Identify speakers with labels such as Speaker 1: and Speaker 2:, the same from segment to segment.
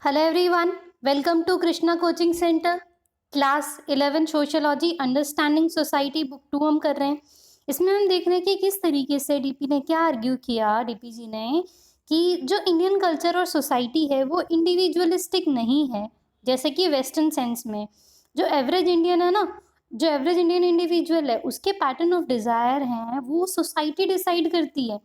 Speaker 1: Hello everyone, welcome to Krishna coaching centre. Class 11 sociology understanding society book 2 हम कर रहे हैं। इसमें हम देख रहे हैं कि किस तरीके से डीपी ने क्या आर्ग्यू किया, डीपी जी ने, कि जो इंडियन कल्चर और सोसाइटी है वो इंडिविजुअलिस्टिक नहीं है, जैसे कि वेस्टर्न सेंस में जो एवरेज इंडियन है ना, जो एवरेज इंडियन इंडिविजुअल है उसके पैटर्न ऑफ डिज़ायर हैं वो सोसाइटी डिसाइड करती है।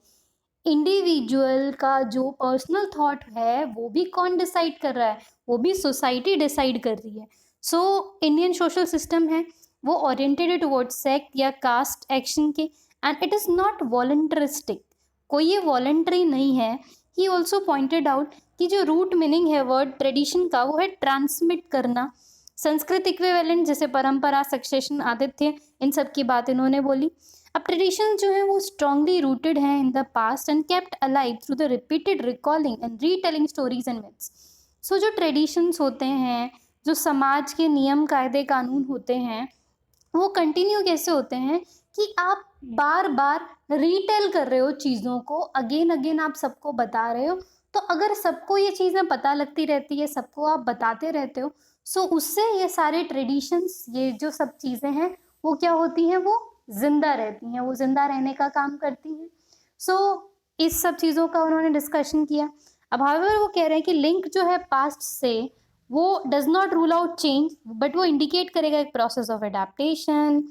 Speaker 1: इंडिविजुअल का जो पर्सनल थॉट है वो भी कौन डिसाइड कर रहा है, वो भी सोसाइटी डिसाइड कर रही है। सो इंडियन सोशल सिस्टम है वो ओरिएंटेड टुवर्ड्स सेक्ट या कास्ट एक्शन के, एंड इट इज़ नॉट वॉलंटरिस्टिक, कोई ये वॉलंटरी नहीं है। ही ऑल्सो पॉइंटेड आउट कि जो रूट मीनिंग है वर्ड ट्रेडिशन का वो है ट्रांसमिट करना। संस्कृत इक्विवेलेंट जैसे परंपरा, सक्सेशन, आतिथ्य, इन सब की बात इन्होंने बोली। अब ट्रेडिशन जो है वो स्ट्रांगली रूटेड है in the past and kept alive through the repeated recalling and retelling stories and myths. So जो ट्रेडिशंस होते हैं, जो समाज के नियम कायदे कानून होते हैं, वो कंटिन्यू कैसे होते हैं कि आप बार बार रीटेल कर रहे हो चीज़ों को, अगेन अगेन आप सबको बता रहे हो। तो अगर सबको ये चीज़ें पता लगती रहती है, सबको आप बताते रहते हो, सो उससे ये सारे ट्रेडिशंस, ये जो सब चीज़ें हैं वो क्या होती हैं, वो जिंदा रहती हैं, वो जिंदा रहने का काम करती हैं। सो इस सब चीज़ों का उन्होंने डिस्कशन किया। अब हाउएवर वो कह रहे हैं कि लिंक जो है पास्ट से वो does not rule out change, but वो इंडिकेट करेगा एक प्रोसेस ऑफ एडेप्टेशन।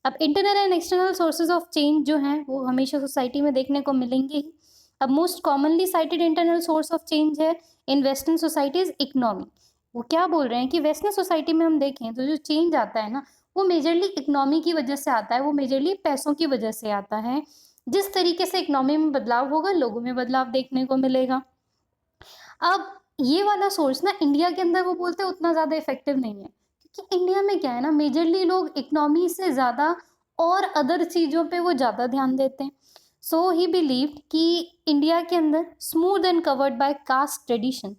Speaker 1: अब internal and external sources of change जो हैं वो हमेशा सोसाइटी में देखने को मिलेंगे ही। अब most commonly cited internal source of change है इन वेस्टर्न सोसाइटीज इकोनॉमी। वो क्या बोल रहे हैं कि वेस्टर्न सोसाइटी में हम देखें तो जो चेंज आता है ना, वो मेजरली इकोनॉमी की वजह से आता है, वो मेजरली पैसों की वजह से आता है। जिस तरीके से इकोनॉमी में बदलाव होगा, लोगों में बदलाव देखने को मिलेगा। अब ये वाला सोर्स ना इंडिया के अंदर वो बोलते हैं उतना ज़्यादा इफेक्टिव नहीं है, क्योंकि इंडिया में क्या है ना, मेजरली लोग इकोनॉमी से ज़्यादा और अदर चीज़ों पे वो ज़्यादा ध्यान देते हैं। सो ही बिलीव्ड कि इंडिया के अंदर smooth and covered by caste tradition.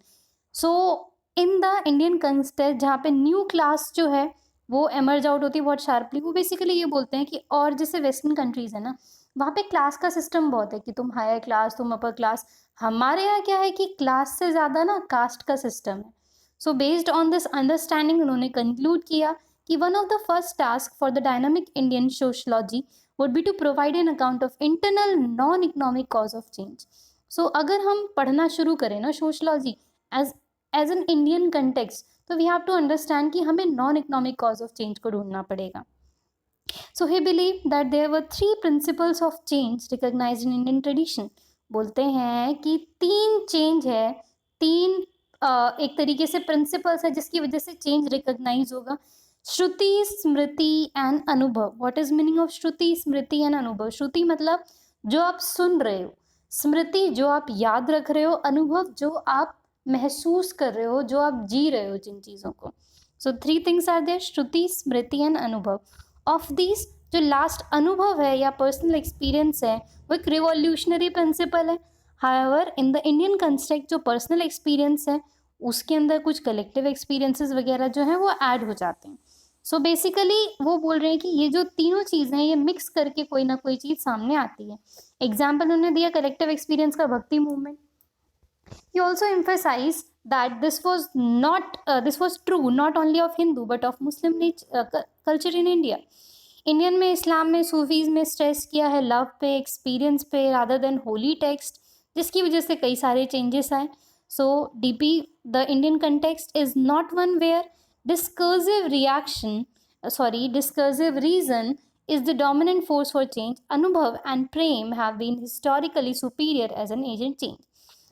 Speaker 1: So in the Indian context जहाँ पे न्यू क्लास जो है वो एमर्ज आउट होती है बहुत शार्पली, वो बेसिकली ये बोलते हैं कि, और जैसे वेस्टर्न कंट्रीज है ना, वहाँ पे क्लास का सिस्टम बहुत है कि तुम हायर क्लास, तुम अपर क्लास। हमारे यहाँ क्या है कि क्लास से ज़्यादा ना कास्ट का सिस्टम है। So based on this understanding उन्होंने कंक्लूड किया कि one of the first task for the dynamic Indian sociology would be to provide an account of internal non economic cause of change. So अगर हम पढ़ना शुरू करें ना sociology as as an Indian context, तो we have to understand कि हमें non economic cause of change को ढूंढना पड़ेगा। So he believed that there were three principles of change recognized in Indian tradition. बोलते हैं कि तीन चेंज है, तीन एक तरीके से प्रिंसिपल्स है जिसकी वजह से चेंज रिकॉग्नाइज होगा। श्रुति, स्मृति एंड अनुभव। What is meaning of Shruti, smriti and अनुभव? श्रुति मतलब जो आप सुन रहे हो, स्मृति जो आप याद रख रहे हो, अनुभव जो आप महसूस कर रहे हो, जो आप जी रहे हो जिन चीज़ों को। So three things are there, shruti, smriti and anubhav. Of this जो लास्ट अनुभव है या पर्सनल एक्सपीरियंस है वो एक रिवॉल्यूशनरी प्रिंसिपल है। However in the Indian construct जो पर्सनल एक्सपीरियंस है उसके अंदर कुछ कलेक्टिव एक्सपीरियंसेस वगैरह जो हैं वो ऐड हो जाते हैं। सो बेसिकली वो बोल रहे हैं कि ये जो तीनों चीज़ें हैं ये मिक्स करके कोई ना कोई चीज़ सामने आती है। एग्जाम्पल उन्होंने दिया कलेक्टिव एक्सपीरियंस का, भक्ति movement. He also emphasized that this was true not only of Hindu but of Muslim culture in India. Indian में, इस्लाम में, सूफीज में स्ट्रेस किया है लव पे, एक्सपीरियंस पे, रादर देन होली टेक्स्ट, जिसकी वजह से कई सारे चेंजेस आए। सो डीपी the Indian context is not one where discursive reason is the dominant force for change. Anubhav and Prem have been historically superior as an agent change.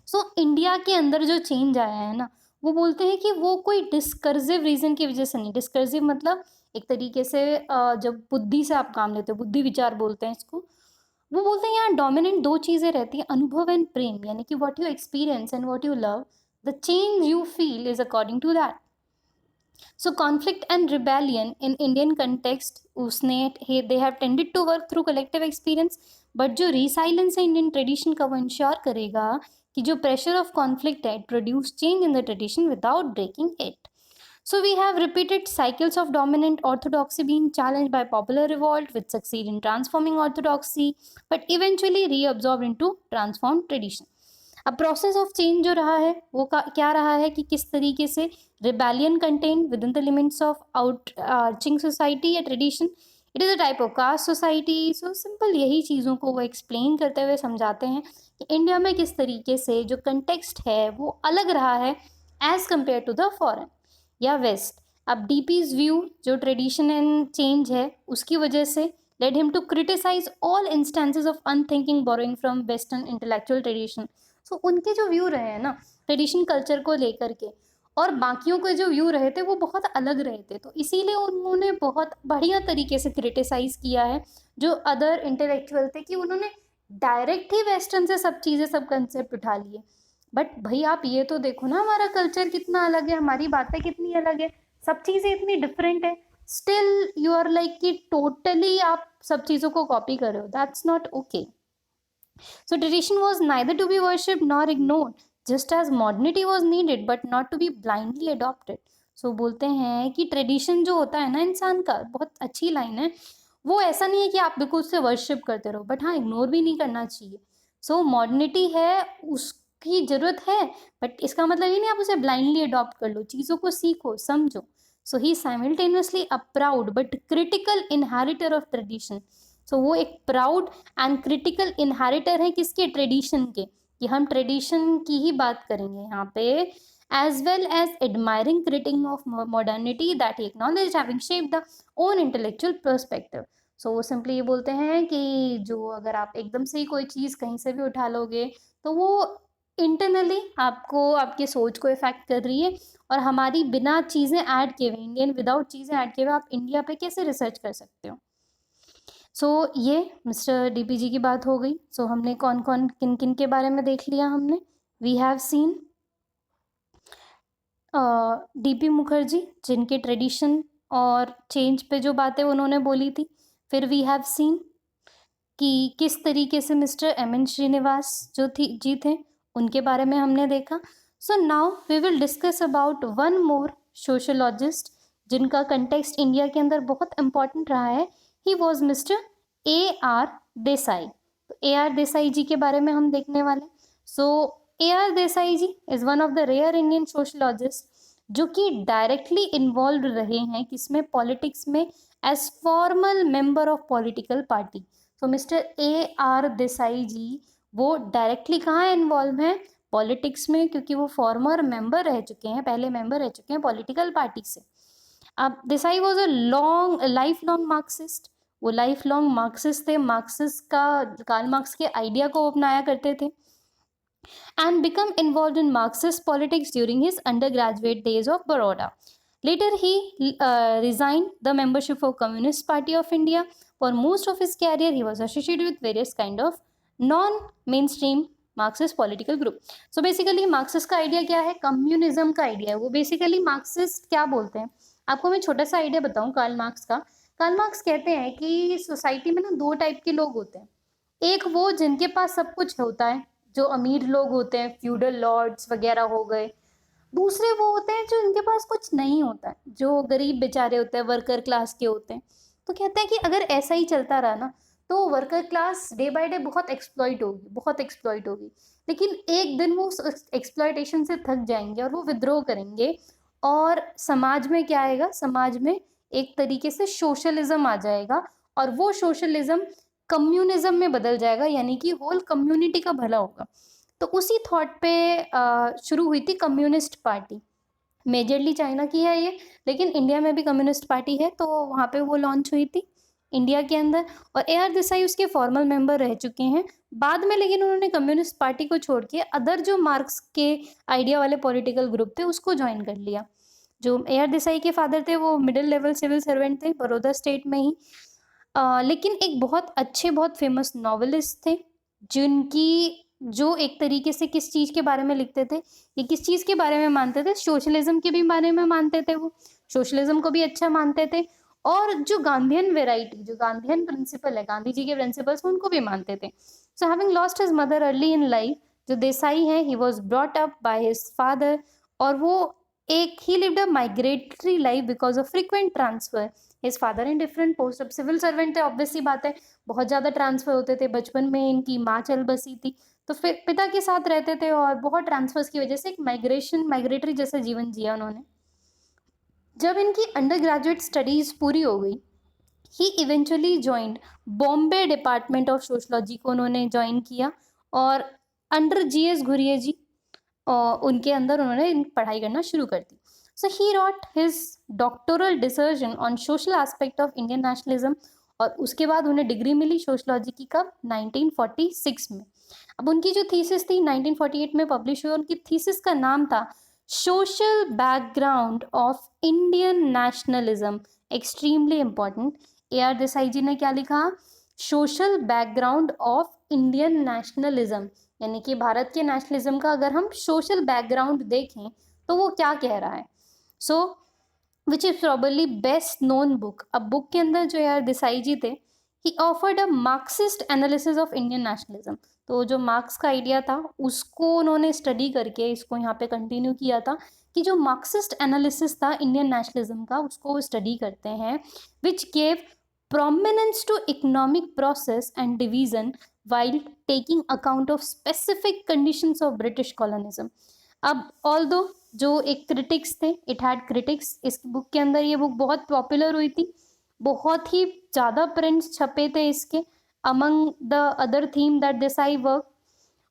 Speaker 1: So India के अंदर जो चेंज आया है ना, वो बोलते हैं कि वो कोई डिस्कर्सिव रीजन की वजह से नहीं। डिस्कर्सिव मतलब एक तरीके से जब बुद्धि से आप काम लेते हो, बुद्धि विचार बोलते हैं इसको। वो बोलते हैं यहाँ डोमिनेंट दो चीज़ें रहती हैं, अनुभव एंड प्रेम, यानी कि what you experience and what you love, the change you feel is according to that. So conflict and rebellion in Indian context they have tended to work through collective experience, but जो resilience है Indian tradition का वो ensure करेगा कि जो pressure of conflict है produce change in the tradition without breaking it. So we have repeated cycles of dominant orthodoxy being challenged by popular revolt, which succeed in transforming orthodoxy, but eventually reabsorbed into transformed tradition. अब process of change जो रहा है वो क्या रहा है कि किस तरीके से rebellion contain within the limits of out arching society या tradition, it is a type of caste society. So simple यही चीज़ों को वो एक्सप्लेन करते हुए समझाते हैं कि इंडिया में किस तरीके से जो कंटेक्स्ट है वो अलग रहा है as compare to the foreign या वेस्ट। अब डीपीज व्यू जो ट्रेडिशन एंड चेंज है उसकी वजह से led him to criticize all instances of unthinking borrowing from western intellectual tradition। so उनके जो व्यू रहे हैं ना ट्रेडिशन कल्चर को लेकर के और बाकियों के जो व्यू रहे थे वो बहुत अलग रहे थे, तो इसीलिए उन्होंने बहुत बढ़िया तरीके से क्रिटिसाइज किया है जो अदर इंटेलेक्चुअल थे कि उन्होंने डायरेक्ट ही वेस्टर्न से सब चीज़ें सब कंसेप्ट उठा लिए। बट भाई आप ये तो देखो ना हमारा कल्चर कितना अलग है, हमारी बातें कितनी अलग है, सब चीज़ें इतनी डिफरेंट है, स्टिल यू आर लाइक कि टोटली आप सब चीज़ों को कॉपी कर रहे हो, that's not okay. So tradition was neither to be worship nor ignored just as modernity was needed but not to be blindly adopted. So बोलते हैं कि ट्रेडिशन जो होता है ना इंसान का, बहुत अच्छी लाइन है, वो ऐसा नहीं है कि आप बिल्कुल उससे वर्शिप करते रहो, बट हाँ इग्नोर भी नहीं करना चाहिए। सो मॉडर्निटी है उसकी ज़रूरत है, बट इसका मतलब ये नहीं आप उसे ब्लाइंडली अडॉप्ट कर लो, चीज़ों को सीखो समझो। So he simultaneously a proud but critical inheritor of tradition. So वो एक प्राउड एंड क्रिटिकल इनहेरिटर है किसके, ट्रेडिशन के, कि हम ट्रेडिशन की ही बात करेंगे यहाँ पे, as well as admiring critic of modernity that he acknowledge having shaped the own intellectual perspective. So वो सिंपली ये बोलते हैं कि जो अगर आप एकदम से ही कोई चीज़ कहीं से भी उठा लोगे तो वो इंटरनली आपको आपकी सोच को इफेक्ट कर रही है, और हमारी बिना चीज़ें ऐड किए हुए, इंडियन विदाउट चीज़ें ऐड किए हुए आप इंडिया पे कैसे रिसर्च कर सकते हो। सो ये मिस्टर डीपीजी की बात हो गई। सो हमने कौन कौन किन किन के बारे में देख लिया हमने। We have seen DP Mukherjee जिनके ट्रेडिशन और चेंज पे जो बातें उन्होंने बोली थी। फिर वी हैव सीन कि किस तरीके से मिस्टर एम एन श्रीनिवास जो जी थे उनके बारे में हमने देखा। So now we will discuss about one more sociologist जिनका कंटेक्स्ट इंडिया के अंदर बहुत इंपॉर्टेंट रहा है। He was mister A R Desai. तो ए आर देसाई जी के बारे में हम देखने वाले। So A R Desai ji is one of the rare Indian sociologist जो कि डायरेक्टली इन्वॉल्व रहे हैं किसमें, पॉलिटिक्स में, as formal member of political party. तो mister A R Desai ji वो डायरेक्टली कहाँ इन्वॉल्व हैं, पॉलिटिक्स में, क्योंकि वो फॉर्मर मेंबर रह चुके हैं, पहले मेंबर रह चुके हैं पॉलिटिकल पार्टी से। अब Desai was a life long Marxist. वो लाइफ लॉन्ग मार्क्सिस्ट थे, मार्क्सिस्ट का, कार्ल मार्क्स के आइडिया को अपनाया करते थे, and become involved in Marxist politics during his undergraduate days of Baroda. Later, he resigned the membership of Communist Party of India. For most of his career, he was associated with various kind of non-mainstream Marxist political group. So basically Marxist का idea क्या है, communism का idea है। वो basically Marxist क्या बोलते हैं, आपको मैं छोटा सा आइडिया बताऊं कार्ल मार्क्स का। कार्ल मार्क्स कहते हैं कि सोसाइटी में ना दो टाइप के लोग होते हैं। एक वो जिनके पास सब कुछ होता है, जो अमीर लोग होते हैं, फ्यूडल लॉर्ड्स वगैरह हो गए। दूसरे वो होते हैं जो इनके पास कुछ नहीं होता है, जो गरीब बेचारे होते हैं, वर्कर क्लास के होते हैं। तो कहते हैं कि अगर ऐसा ही चलता रहा ना तो worker class day by day बहुत एक्सप्लॉइट होगी, बहुत एक्सप्लॉइट होगी। लेकिन एक दिन वो एक्सप्लॉइटेशन से थक जाएंगे और वो विद्रोह करेंगे, और समाज में क्या आएगा, समाज में एक तरीके से सोशलिज्म आ जाएगा, और वो सोशलिज्म कम्युनिज्म में बदल जाएगा, यानी कि होल कम्युनिटी का भला होगा। तो उसी थॉट पे शुरू हुई थी कम्युनिस्ट पार्टी। मेजरली चाइना की है ये, लेकिन इंडिया में भी कम्युनिस्ट पार्टी है, तो वहाँ पे वो लॉन्च हुई थी इंडिया के अंदर। और ए आर देसाई उसके फॉर्मल मेंबर रह चुके हैं बाद में, लेकिन उन्होंने कम्युनिस्ट पार्टी को छोड़ के अदर जो मार्क्स के आइडिया वाले पॉलिटिकल ग्रुप थे उसको ज्वाइन कर लिया। जो ए आर देसाई के फादर थे वो मिडिल लेवल सिविल सर्वेंट थे बड़ौदा स्टेट में ही। लेकिन एक बहुत अच्छे, बहुत फेमस नॉवेलिस्ट थे जिनकी, जो एक तरीके से किस चीज़ के बारे में लिखते थे, ये किस चीज़ के बारे में मानते थे, सोशलिज्म के भी बारे में मानते थे, वो सोशलिज्म को भी अच्छा मानते थे, और जो गांधीयन वेराइटी, जो गांधीयन प्रिंसिपल है, गांधी जी के प्रिंसिपल्स, उनको भी मानते थे। So having lost his mother early in life, जो देसाई हैं, he was brought up by his father, और वो एक ही lived a migratory life because of frequent transfer his father in different post. अब सिविल सर्वेंट थे, ऑब्वियसली बात है बहुत ज़्यादा ट्रांसफर होते थे। बचपन में इनकी माँ चल बसी थी, तो फिर पिता के साथ रहते थे और बहुत ट्रांसफर्स की वजह से एक माइग्रेटरी जैसा जीवन जिया उन्होंने। जब इनकी अंडर ग्रेजुएट स्टडीज पूरी हो गई, he eventually joined Bombay department of sociology को उन्होंने ज्वाइन किया और अंडर जीएस घुरिये जी उनके अंदर उन्होंने पढ़ाई करना शुरू कर दी। So he wrote his doctoral dissertation on social aspect of Indian nationalism और उसके बाद उन्हें डिग्री मिली सोशलॉजी की कब, 1946 में। अब उनकी जो थीसिस थी 1948 में पब्लिश हुई, उनकी थीसिस का नाम था social background of Indian nationalism. Extremely important. A R Desai ji ने क्या लिखा, social background of Indian nationalism, यानी कि भारत के नेशनलिज्म का अगर हम सोशल बैकग्राउंड देखें तो वो क्या कह रहा है। So which is probably best known book. अब बुक के अंदर जो यार देसाई जी थे, he offered a Marxist analysis of Indian nationalism. तो जो मार्क्स का आइडिया था उसको उन्होंने स्टडी करके इसको यहाँ पे कंटिन्यू किया था कि जो मार्क्सिस्ट एनालिसिस था इंडियन नेशनलिज्म का उसको वो स्टडी करते हैं, which gave prominence to economic process and division while taking account of specific conditions of British colonialism। अब although जो एक क्रिटिक्स थे, इट हैड क्रिटिक्स, इस बुक के अंदर ये बुक बहुत पॉपुलर हुई थी, बहुत ही ज़्यादा प्रिंट्स छपे थे इसके। Among the other theme that Desai work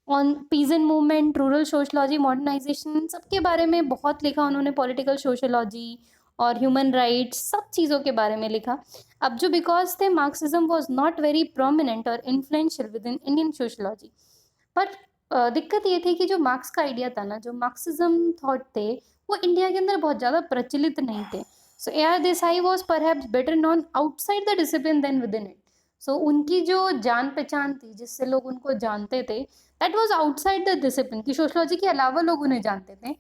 Speaker 1: on peasant movement, rural sociology, modernisation, सबके बारे में बहुत लिखा उन्होंने, पॉलिटिकल सोशलॉजी और ह्यूमन राइट्स, सब चीज़ों के बारे में लिखा। अब जो बिकॉज थे Marxism was not very prominent और influential within Indian sociology, पर दिक्कत ये थी कि जो मार्क्स का आइडिया था ना, जो मार्क्सिज्म थॉट थे, वो इंडिया के अंदर बहुत ज़्यादा प्रचलित नहीं थे। So A R Desai was perhaps better known outside the discipline than within it. So उनकी जो जान पहचान थी, जिससे लोग उनको जानते थे, that was outside the discipline, कि सोशलॉजी के अलावा लोग उन्हें जानते थे।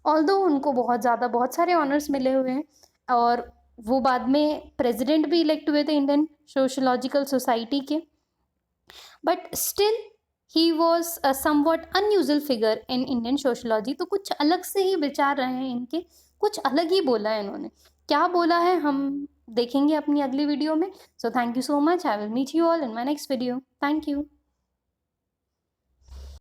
Speaker 1: ऑल्दो उनको बहुत सारे ऑनर्स मिले हुए हैं और वो बाद में प्रेसिडेंट भी इलेक्ट हुए थे इंडियन सोशलॉजिकल सोसाइटी के, but still he was a somewhat unusual figure in Indian sociology. तो कुछ अलग से ही विचार रहे हैं इनके, कुछ अलग ही बोला है इन्होंने। क्या बोला है हम देखेंगे अपनी अगली वीडियो में। So thank you so much, I will meet you all in my next video. Thank you.